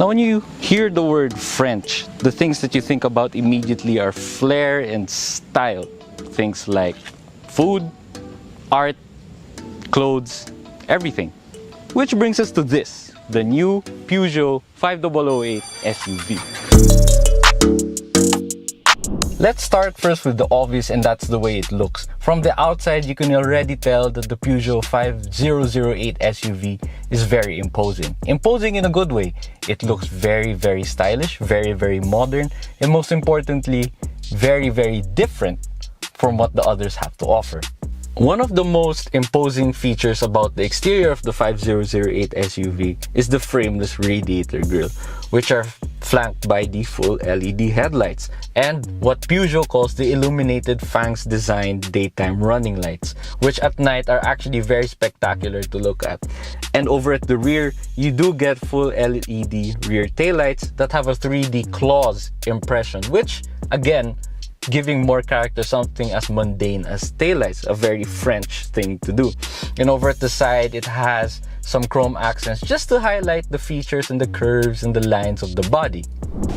Now when you hear the word French, the things that you think about immediately are flair and style. Things like food, art, clothes, everything. Which brings us to this, the new Peugeot 5008 SUV. Let's start first with the obvious, and that's the way it looks. From the outside, you can already tell that the Peugeot 5008 SUV is very imposing. Imposing in a good way. It looks very, very stylish, very, very modern, and most importantly, very, very different from what the others have to offer. One of the most imposing features about the exterior of the 5008 SUV is the frameless radiator grille, which are flanked by the full LED headlights and what Peugeot calls the illuminated Fangs designed daytime running lights, which at night are actually very spectacular to look at. And over at the rear, you do get full LED rear taillights that have a 3D claws impression, which again, giving more character something as mundane as taillights, a very French thing to do. And over at the side, it has some chrome accents just to highlight the features and the curves and the lines of the body.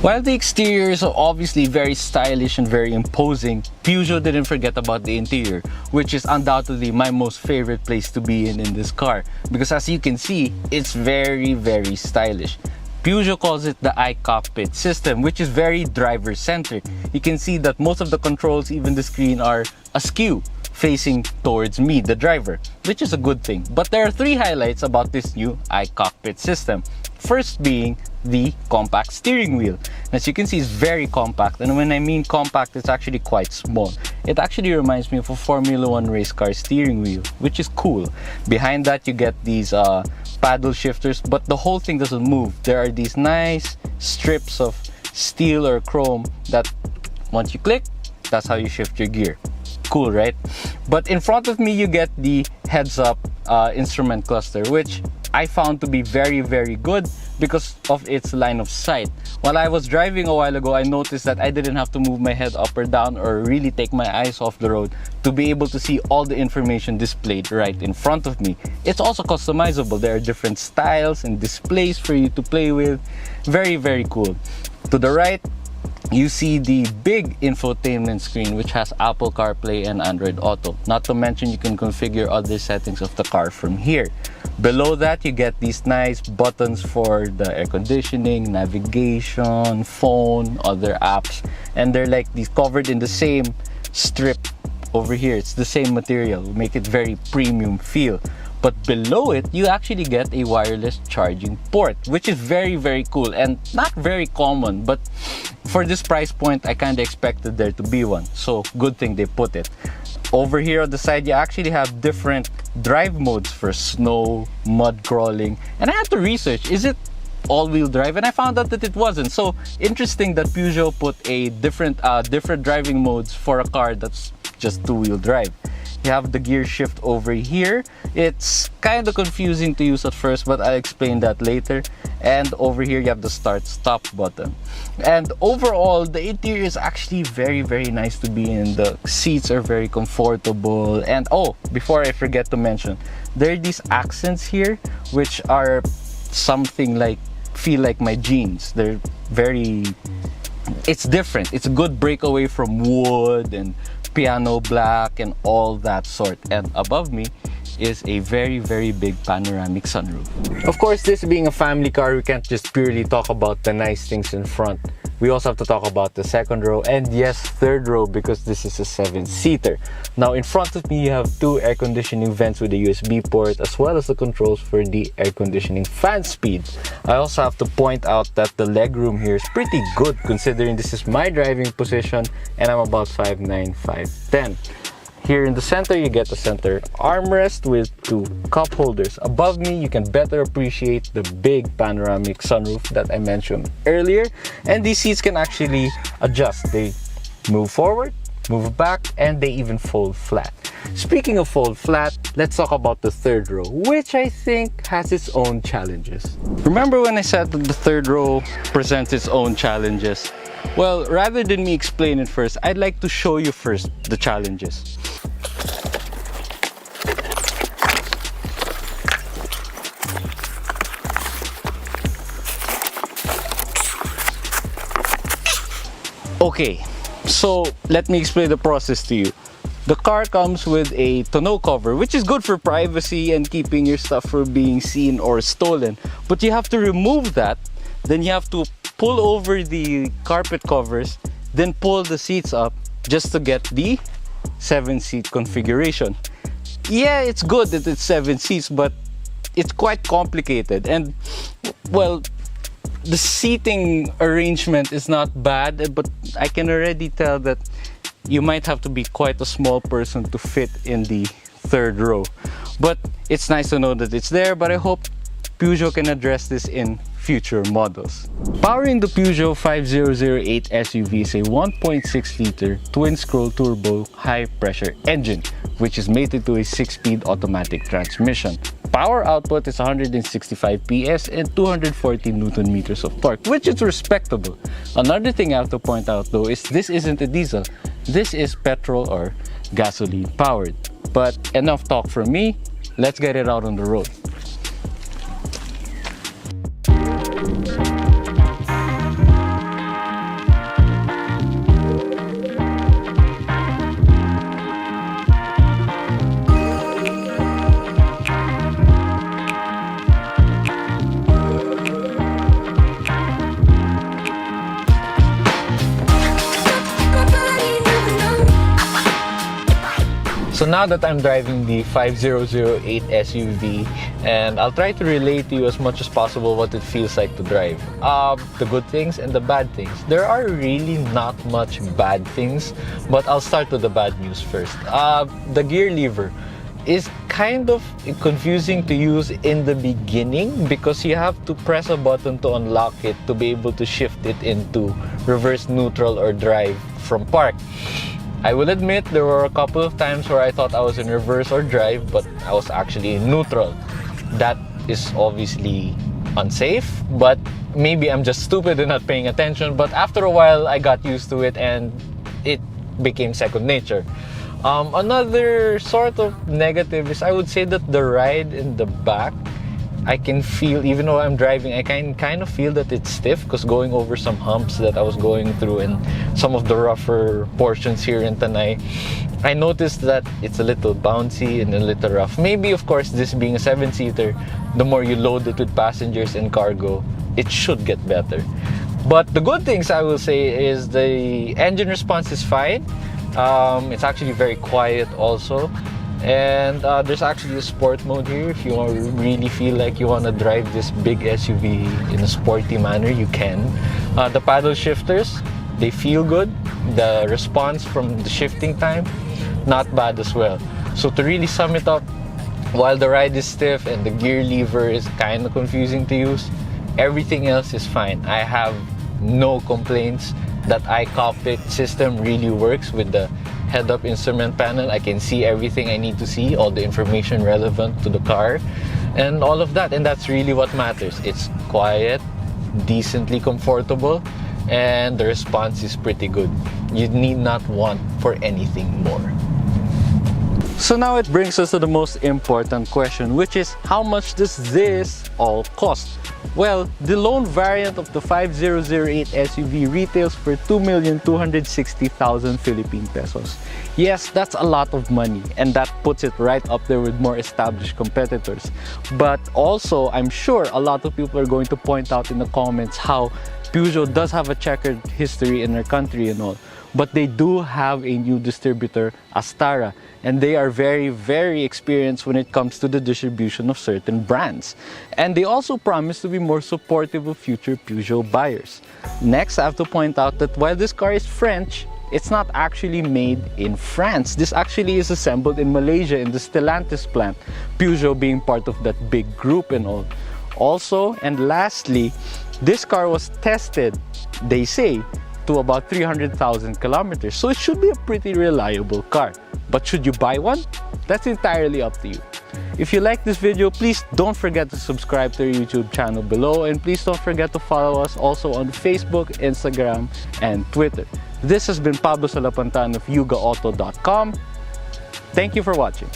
While the exterior is obviously very stylish and very imposing, Peugeot didn't forget about the interior, which is undoubtedly my most favorite place to be in this car, because as you can see, it's very, very stylish. Peugeot calls it the iCockpit system, which is very driver-centric. You can see that most of the controls, even the screen, are askew, facing towards me, the driver, which is a good thing. But there are three highlights about this new iCockpit system. First being the compact steering wheel. As you can see, it's very compact, and when I mean compact, it's actually quite small. It actually reminds me of a Formula 1 race car steering wheel, which is cool. Behind that, you get these paddle shifters, but the whole thing doesn't move. There are these nice strips of steel or chrome that once you click, that's how you shift your gear. Cool, right? But in front of me, you get the heads-up instrument cluster, which I found to be very, very good because of its line of sight. While I was driving a while ago, I noticed that I didn't have to move my head up or down or really take my eyes off the road to be able to see all the information displayed right in front of me. It's also customizable. There are different styles and displays for you to play with. Very, very cool. To the right, you see the big infotainment screen, which has Apple CarPlay and Android Auto. Not to mention, you can configure other settings of the car from here. Below that, you get these nice buttons for the air conditioning, navigation, phone, other apps, and they're like these covered in the same strip over here. It's the same material, make it very premium feel. But below it, you actually get a wireless charging port, which is very, very cool and not very common. But for this price point, I kind of expected there to be one. So good thing they put it. Over here on the side, you actually have different drive modes for snow, mud crawling. And I had to research, is it all-wheel drive? And I found out that it wasn't. So interesting that Peugeot put a different driving modes for a car that's just two-wheel drive. You have the gear shift over here. It's kind of confusing to use at first, but I'll explain that later. And over here, you have the start-stop button. And overall, the interior is actually very, very nice to be in. The seats are very comfortable. And oh, before I forget to mention, there are these accents here, which are something like, feel like my jeans. They're very, it's different. It's a good breakaway from wood and piano black and all that sort. And above me is a very, very big panoramic sunroof. Of course, this being a family car, we can't just purely talk about the nice things in front. We also have to talk about the second row and yes, third row, because this is a 7-seater. Now in front of me, you have two air conditioning vents with a USB port, as well as the controls for the air conditioning fan speed. I also have to point out that the legroom here is pretty good, considering this is my driving position and I'm about 5'9", 5'10". Here in the center, you get a center armrest with two cup holders. Above me, you can better appreciate the big panoramic sunroof that I mentioned earlier. And these seats can actually adjust. They move forward, move back, and they even fold flat. Speaking of fold flat, let's talk about the third row, which I think has its own challenges. Remember when I said that the third row presents its own challenges? Well, rather than me explain it first, I'd like to show you first the challenges. Okay, so let me explain the process to you. The car comes with a tonneau cover, which is good for privacy and keeping your stuff from being seen or stolen. But you have to remove that, then you have to pull over the carpet covers, then pull the seats up just to get the 7-seat configuration. Yeah, it's good that it's 7 seats, but it's quite complicated. And well, the seating arrangement is not bad, but I can already tell that you might have to be quite a small person to fit in the third row. But it's nice to know that it's there, but I hope Peugeot can address this in future models. Powering the Peugeot 5008 SUV is a 1.6-liter twin-scroll turbo high-pressure engine, which is mated to a 6-speed automatic transmission. Power output is 165 PS and 240 Newton meters of torque, which is respectable. Another thing I have to point out though is this isn't a diesel. This is petrol or gasoline powered. But enough talk from me, let's get it out on the road. So now that I'm driving the 5008 SUV, and I'll try to relate to you as much as possible what it feels like to drive. The good things and the bad things. There are really not much bad things, but I'll start with the bad news first. The gear lever is kind of confusing to use in the beginning because you have to press a button to unlock it to be able to shift it into reverse, neutral, or drive from park. I will admit there were a couple of times where I thought I was in reverse or drive, but I was actually in neutral. That is obviously unsafe, but maybe I'm just stupid and not paying attention. But after a while, I got used to it and it became second nature. Another sort of negative is I would say that the ride in the back, I can feel, even though I'm driving, I can kind of feel that it's stiff because going over some humps that I was going through and some of the rougher portions here in Tanay, I noticed that it's a little bouncy and a little rough. Maybe, of course, this being a 7-seater, the more you load it with passengers and cargo, it should get better. But the good things I will say is the engine response is fine. It's actually very quiet also. And there's actually a sport mode here. If you really feel like you want to drive this big SUV in a sporty manner, you can. The paddle shifters, they feel good. The response from the shifting time, not bad as well. So to really sum it up, while the ride is stiff and the gear lever is kind of confusing to use, everything else is fine. I have no complaints. That iCockpit system really works with the head-up instrument panel. I can see everything I need to see, all the information relevant to the car and all of that, and that's really what matters. It's quiet, decently comfortable, and the response is pretty good. You need not want for anything more. So now it brings us to the most important question, which is how much does this all cost? Well, the lone variant of the 5008 SUV retails for 2,260,000 Philippine pesos. Yes, that's a lot of money, and that puts it right up there with more established competitors. But also, I'm sure a lot of people are going to point out in the comments how Peugeot does have a checkered history in our country and all. But they do have a new distributor, Astara, and they are very, very experienced when it comes to the distribution of certain brands. And they also promise to be more supportive of future Peugeot buyers. Next, I have to point out that while this car is French, it's not actually made in France. This actually is assembled in Malaysia in the Stellantis plant, Peugeot being part of that big group and all. Also, and lastly, this car was tested, they say, to about 300,000 kilometers, so it should be a pretty reliable car. But should you buy one? That's entirely up to you. If you like this video, please don't forget to subscribe to our YouTube channel below, and please don't forget to follow us also on Facebook, Instagram, and Twitter. This has been Pablo Salapantan of YugaAuto.com. Thank you for watching.